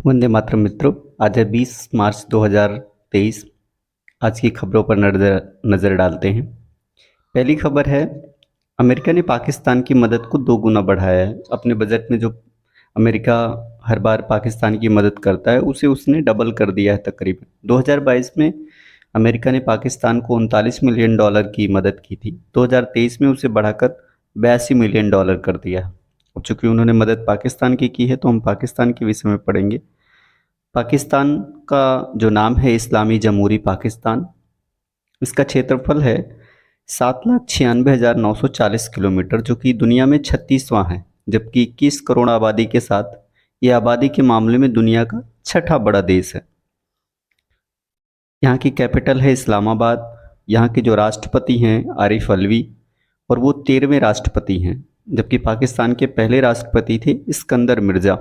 वंदे मातरम मित्रों। आज है 20 मार्च 2023। आज की खबरों पर नज़र डालते हैं। पहली खबर है, अमेरिका ने पाकिस्तान की मदद को 2 गुना बढ़ाया है। अपने बजट में जो अमेरिका हर बार पाकिस्तान की मदद करता है उसे उसने डबल कर दिया है। तकरीबन 2022 में अमेरिका ने पाकिस्तान को $39 मिलियन की मदद की थी। 2023 में उसे बढ़ाकर $82 मिलियन कर दिया। अब चूंकि उन्होंने मदद पाकिस्तान की है तो हम पाकिस्तान के विषय में पढ़ेंगे। पाकिस्तान का जो नाम है इस्लामी जमहूरी पाकिस्तान। इसका क्षेत्रफल है 7,96,940 किलोमीटर, जो कि दुनिया में 36वां है, जबकि 21 करोड़ आबादी के साथ ये आबादी के मामले में दुनिया का छठा बड़ा देश है। यहाँ की कैपिटल है इस्लामाबाद। यहाँ के जो राष्ट्रपति हैं आरिफ अलवी, और वो 13वें राष्ट्रपति हैं, जबकि पाकिस्तान के पहले राष्ट्रपति थे इस्कंदर मिर्जा।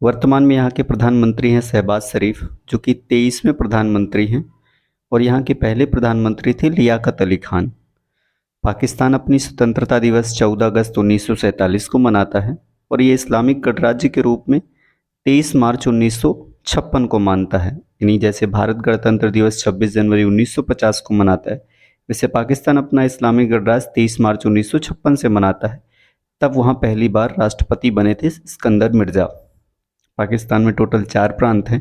वर्तमान में यहाँ के प्रधानमंत्री हैं शहबाज शरीफ, जो कि 23वें प्रधानमंत्री हैं, और यहाँ के पहले प्रधानमंत्री थे लियाकत अली खान। पाकिस्तान अपनी स्वतंत्रता दिवस 14 अगस्त 1947 को मनाता है, और ये इस्लामिक गणराज्य के रूप में 23 मार्च 1956 को मानता है। यानी जैसे भारत गणतंत्र दिवस 26 जनवरी 1950 को मनाता है, वैसे पाकिस्तान अपना इस्लामिक गणराज्य 23 मार्च 1956 से मनाता है। तब वहाँ पहली बार राष्ट्रपति बने थे सिकंदर मिर्जा। पाकिस्तान में टोटल 4 प्रांत हैं: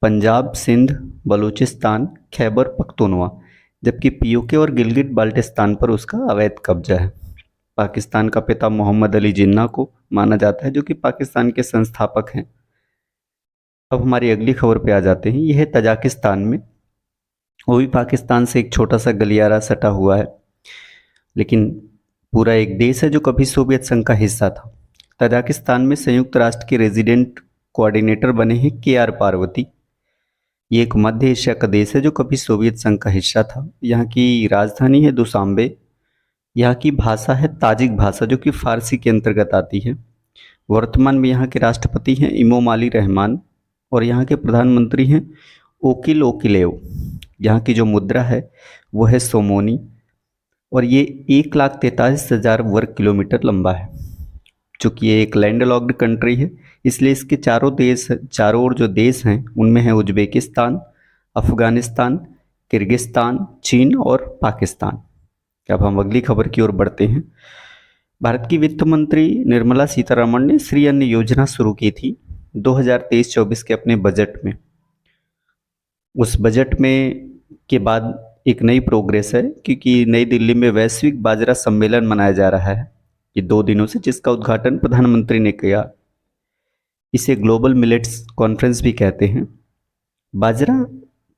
पंजाब, सिंध, बलूचिस्तान, खैबर पख्तूनवा, जबकि पीओके और गिलगित बाल्टिस्तान पर उसका अवैध कब्जा है। पाकिस्तान का पिता मोहम्मद अली जिन्ना को माना जाता है, जो कि पाकिस्तान के संस्थापक हैं। अब हमारी अगली खबर पे आ जाते हैं। यह है तजाकिस्तान में। वो भी पाकिस्तान से एक छोटा सा गलियारा सटा हुआ है, लेकिन पूरा एक देश है जो कभी सोवियत संघ का हिस्सा था। तजाकिस्तान में संयुक्त राष्ट्र के रेजिडेंट कोऑर्डिनेटर बने हैं KR पार्वती। ये एक मध्य एशिया का देश है जो कभी सोवियत संघ का हिस्सा था। यहाँ की राजधानी है दुशांबे। यहाँ की भाषा है ताजिक भाषा, जो कि फारसी के अंतर्गत आती है। वर्तमान में यहाँ के राष्ट्रपति हैं इमोमाली रहमान, और यहाँ के प्रधानमंत्री हैं ओकिल ओकिलेव। यहाँ की जो मुद्रा है वो है सोमोनी, और ये 1,43,000 वर्ग किलोमीटर लंबा है। चूँकि ये एक लैंडलॉक्ड कंट्री है, इसलिए इसके चारों ओर जो देश हैं उनमें है उज्बेकिस्तान, अफगानिस्तान, किर्गिस्तान, चीन और पाकिस्तान। अब हम अगली खबर की ओर बढ़ते हैं। भारत की वित्त मंत्री निर्मला सीतारमण ने श्री अन्न योजना शुरू की थी 2023-24 के अपने बजट में। उस बजट में के बाद एक नई प्रोग्रेस है, क्योंकि नई दिल्ली में वैश्विक बाजरा सम्मेलन मनाया जा रहा है ये 2 दिनों से, जिसका उद्घाटन प्रधानमंत्री ने किया। इसे ग्लोबल मिलेट्स कॉन्फ्रेंस भी कहते हैं। बाजरा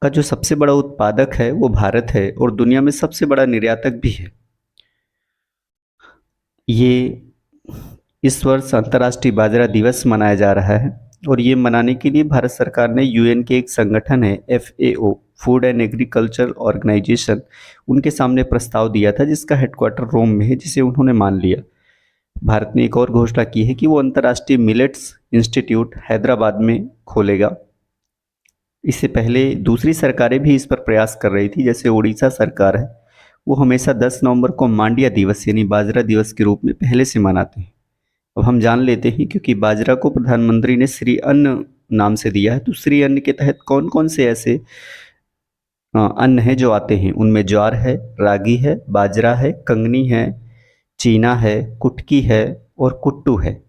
का जो सबसे बड़ा उत्पादक है वो भारत है, और दुनिया में सबसे बड़ा निर्यातक भी है। ये इस वर्ष अंतर्राष्ट्रीय बाजरा दिवस मनाया जा रहा है, और ये मनाने के लिए भारत सरकार ने यूएन के एक संगठन है FAO, food and agriculture organisation, उनके सामने प्रस्ताव दिया था, जिसका हेडक्वार्टर रोम में है, जिसे उन्होंने मान लिया। भारत ने एक और घोषणा की है कि वो अंतर्राष्ट्रीय मिलेट्स इंस्टीट्यूट हैदराबाद में खोलेगा। इससे पहले दूसरी सरकारें भी इस पर प्रयास कर रही थी, जैसे उड़ीसा सरकार है, वो हमेशा 10 नवंबर को मांडिया दिवस यानी बाजरा दिवस के रूप में पहले से मनाते हैं। अब हम जान लेते हैं, क्योंकि बाजरा को प्रधानमंत्री ने श्री अन्न नाम से दिया है, तो श्री अन्न के तहत कौन कौन से ऐसे अन्न है जो आते हैं। उनमें ज्वार है, रागी है, बाजरा है, कंगनी है, चीना है, कुटकी है और कुट्टू है।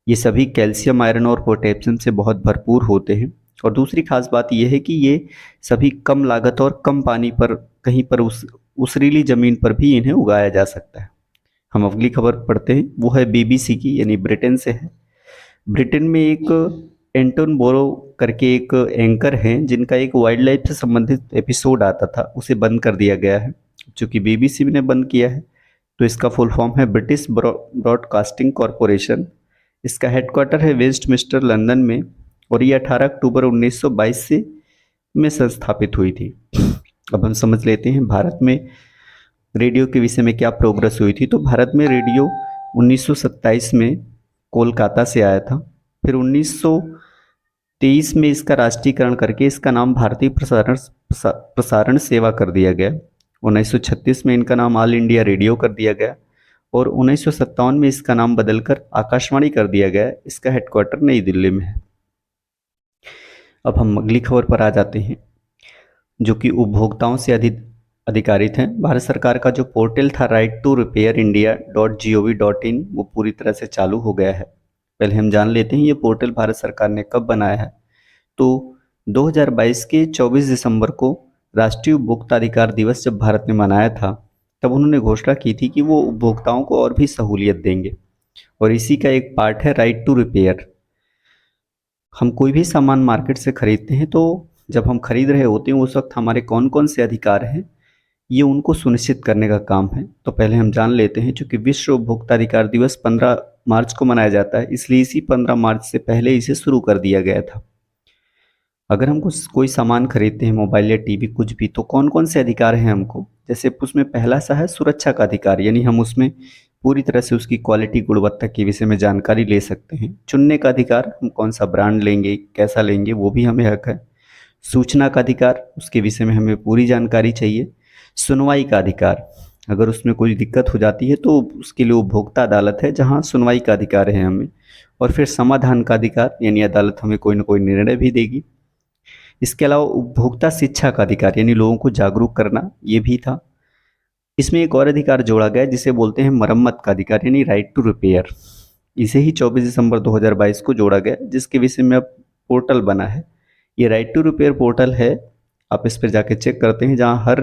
ये सभी कैल्शियम, आयरन और पोटेशियम से बहुत भरपूर होते हैं। और दूसरी खास बात यह है कि ये सभी कम लागत और कम पानी पर, कहीं पर उसरीली ज़मीन पर भी इन्हें उगाया जा सकता है। हम अगली खबर पढ़ते हैं, वो है BBC की, यानी ब्रिटेन से है। ब्रिटेन में एक एंटोन बोरो करके एक एंकर हैं, जिनका एक वाइल्ड लाइफ से संबंधित एपिसोड आता था, उसे बंद कर दिया गया है। चूँकि BBC ने बंद किया है, तो इसका फुल फॉर्म है ब्रिटिश ब्रॉडकास्टिंग कॉरपोरेशन। इसका हेडक्वार्टर है वेस्टमिंस्टर लंदन में, और ये 18 अक्टूबर 1922 से में संस्थापित हुई थी। अब हम समझ लेते हैं भारत में रेडियो के विषय में क्या प्रोग्रेस हुई थी। तो भारत में रेडियो 1927 में कोलकाता से आया था। फिर 1923 में इसका राष्ट्रीयकरण करके इसका नाम भारतीय प्रसारण सेवा कर दिया गया। 1936 में इनका नाम ऑल इंडिया रेडियो कर दिया गया, और 1957 में इसका नाम बदलकर आकाशवाणी कर दिया गया। इसका हेडक्वार्टर नई दिल्ली में है। अब हम अगली खबर पर आ जाते हैं, जो कि उपभोक्ताओं से अधिकारित है। भारत सरकार का जो पोर्टल था right2repair.india.gov.in वो पूरी तरह से चालू हो गया है। पहले हम जान लेते हैं ये पोर्टल भारत सरकार ने कब बनाया है। तो 2022 के 24 दिसंबर को राष्ट्रीय उपभोक्ता अधिकार दिवस जब भारत ने मनाया था, तब उन्होंने घोषणा की थी कि वो उपभोक्ताओं को और भी सहूलियत देंगे, और इसी का एक पार्ट है राइट टू रिपेयर। हम कोई भी सामान मार्केट से खरीदते हैं, तो जब हम खरीद रहे होते हैं उस वक्त हमारे कौन कौन से अधिकार हैं, ये उनको सुनिश्चित करने का काम है। तो पहले हम जान लेते हैं, चूंकि विश्व उपभोक्ता अधिकार दिवस 15 मार्च को मनाया जाता है, इसलिए इसी 15 मार्च से पहले इसे शुरू कर दिया गया था। अगर हम कुछ कोई सामान खरीदते हैं, मोबाइल या टीवी कुछ भी, तो कौन कौन से अधिकार हैं हमको। जैसे उसमें पहला सा है सुरक्षा का अधिकार, यानी हम उसमें पूरी तरह से उसकी क्वालिटी गुणवत्ता के विषय में जानकारी ले सकते हैं। चुनने का अधिकार, हम कौन सा ब्रांड लेंगे कैसा लेंगे वो भी हमें हक है। सूचना का अधिकार, उसके विषय में हमें पूरी जानकारी चाहिए। सुनवाई का अधिकार, अगर उसमें कोई दिक्कत हो जाती है तो उसके लिए उपभोक्ता अदालत है जहां सुनवाई का अधिकार है हमें। और फिर समाधान का अधिकार, यानी अदालत हमें कोई ना कोई निर्णय भी देगी। इसके अलावा उपभोक्ता शिक्षा का अधिकार, यानी लोगों को जागरूक करना, ये भी था। इसमें एक और अधिकार जोड़ा गया जिसे बोलते हैं मरम्मत का अधिकार, यानी राइट टू रिपेयर। इसे ही 24 दिसंबर 2022 को जोड़ा गया, जिसके विषय में अब पोर्टल बना है। ये राइट टू रिपेयर पोर्टल है, आप इस पर जाके चेक करते हैं, जहाँ हर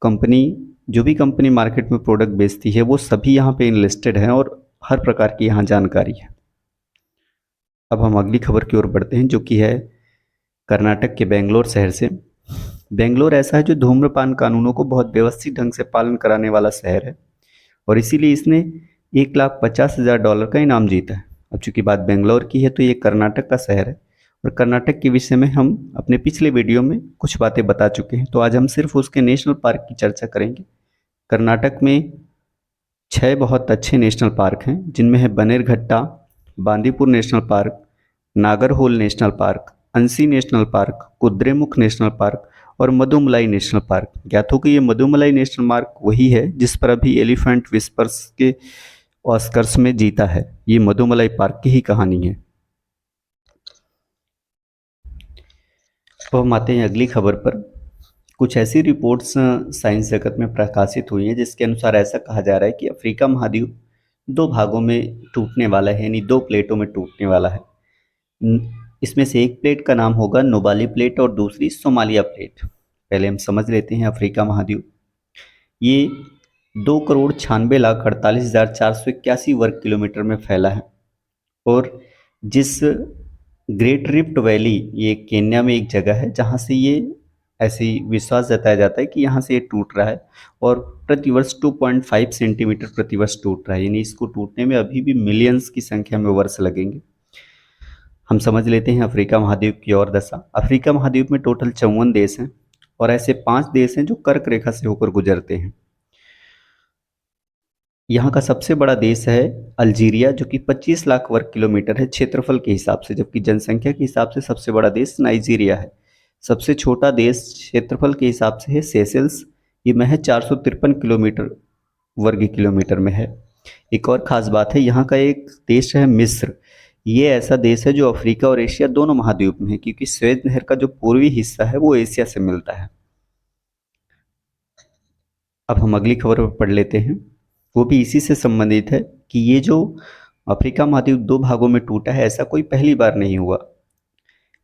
कंपनी, जो भी कंपनी मार्केट में प्रोडक्ट बेचती है वो सभी यहाँ पे इनलिस्टेड हैं और हर प्रकार की यहाँ जानकारी है। अब हम अगली खबर की ओर बढ़ते हैं, जो कि है कर्नाटक के बेंगलोर शहर से। बेंगलोर ऐसा है जो धूम्रपान कानूनों को बहुत व्यवस्थित ढंग से पालन कराने वाला शहर है, और इसीलिए इसने $1,50,000 का इनाम जीता है। अब चूंकि बात बेंगलोर की है, तो ये कर्नाटक का शहर है, और कर्नाटक के विषय में हम अपने पिछले वीडियो में कुछ बातें बता चुके हैं। तो आज हम सिर्फ उसके नेशनल पार्क की चर्चा करेंगे। कर्नाटक में 6 बहुत अच्छे नेशनल पार्क हैं, जिनमें है Bannerghatta, Bandipur national park, Nagarhole national park, Anshi national park, Kudremukh national park और मधुमलाई नेशनल पार्क। ज्ञात हो कि ये मधुमलाई नेशनल पार्क वही है जिस पर अभी एलिफेंट विस्पर्स के ऑस्कर्स में जीता है। ये मधुमलाई पार्क की ही कहानी है। तो हम आते हैं अगली खबर पर। कुछ ऐसी रिपोर्ट्स साइंस जगत में प्रकाशित हुई हैं जिसके अनुसार ऐसा कहा जा रहा है कि अफ्रीका महाद्वीप 2 भागों में टूटने वाला है, यानी 2 प्लेटों में टूटने वाला है। इसमें से एक प्लेट का नाम होगा नोबाली प्लेट और दूसरी सोमालिया प्लेट। पहले हम समझ लेते हैं अफ्रीका महाद्वीप। ये 2,96,48,481 वर्ग किलोमीटर में फैला है, और जिस ग्रेट रिफ्ट वैली, ये केन्या में एक जगह है जहाँ से ये ऐसी विश्वास जताया जाता है कि यहाँ से ये टूट रहा है, और प्रतिवर्ष 2.5 सेंटीमीटर प्रतिवर्ष टूट रहा है, यानी इसको टूटने में अभी भी मिलियंस की संख्या में वर्ष लगेंगे। हम समझ लेते हैं अफ्रीका महाद्वीप की और दशा। अफ्रीका महाद्वीप में टोटल 54 देश हैं, और ऐसे 5 देश हैं जो कर्क रेखा से होकर गुजरते हैं। यहाँ का सबसे बड़ा देश है अल्जीरिया, जो कि 25 लाख वर्ग किलोमीटर है क्षेत्रफल के हिसाब से, जबकि जनसंख्या के हिसाब से सबसे बड़ा देश नाइजीरिया है। सबसे छोटा देश क्षेत्रफल के हिसाब से है सेशल्स, ये महज 453 किलोमीटर वर्ग किलोमीटर में है। एक और खास बात है, यहाँ का एक देश है मिस्र। ये ऐसा देश है जो अफ्रीका और एशिया दोनों महाद्वीप में है, क्योंकि स्वेज नहर का जो पूर्वी हिस्सा है वो एशिया से मिलता है। अब हम अगली खबर पर पढ़ लेते हैं, वो भी इसी से संबंधित है कि ये जो अफ्रीका महाद्वीप 2 भागों में टूटा है, ऐसा कोई पहली बार नहीं हुआ।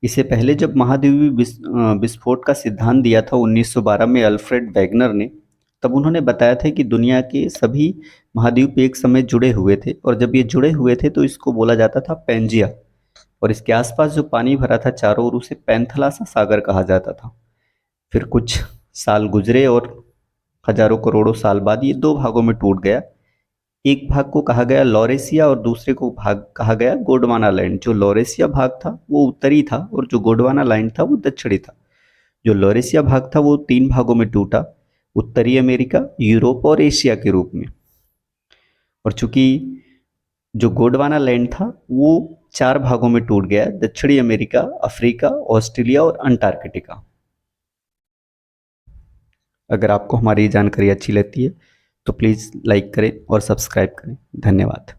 इससे पहले जब महाद्वीपीय विस्फोट का सिद्धांत दिया था 1912 में अल्फ्रेड वैगनर ने, तब उन्होंने बताया था कि दुनिया के सभी महाद्वीप एक समय जुड़े हुए थे, और जब ये जुड़े हुए थे तो इसको बोला जाता था पेंजिया, और इसके आसपास जो पानी भरा था चारों ओर, उसे पैंथला सा सागर कहा जाता था। फिर कुछ साल गुजरे और हजारों करोड़ों साल बाद ये 2 भागों में टूट गया। एक भाग को कहा गया लॉरेसिया और दूसरे को भाग कहा गया गोंडवाना लैंड। जो लॉरेसिया भाग था वो उत्तरी था, और जो गोंडवाना लैंड था वो दक्षिणी था। जो लॉरेसिया भाग था वो 3 भागों में टूटा, उत्तरी अमेरिका, यूरोप और एशिया के रूप में। और चूंकि जो गोंडवाना लैंड था वो 4 भागों में टूट गया, दक्षिणी अमेरिका, अफ्रीका, ऑस्ट्रेलिया और अंटार्कटिका। अगर आपको हमारी जानकारी अच्छी लगती है तो प्लीज़ लाइक करें और सब्सक्राइब करें। धन्यवाद।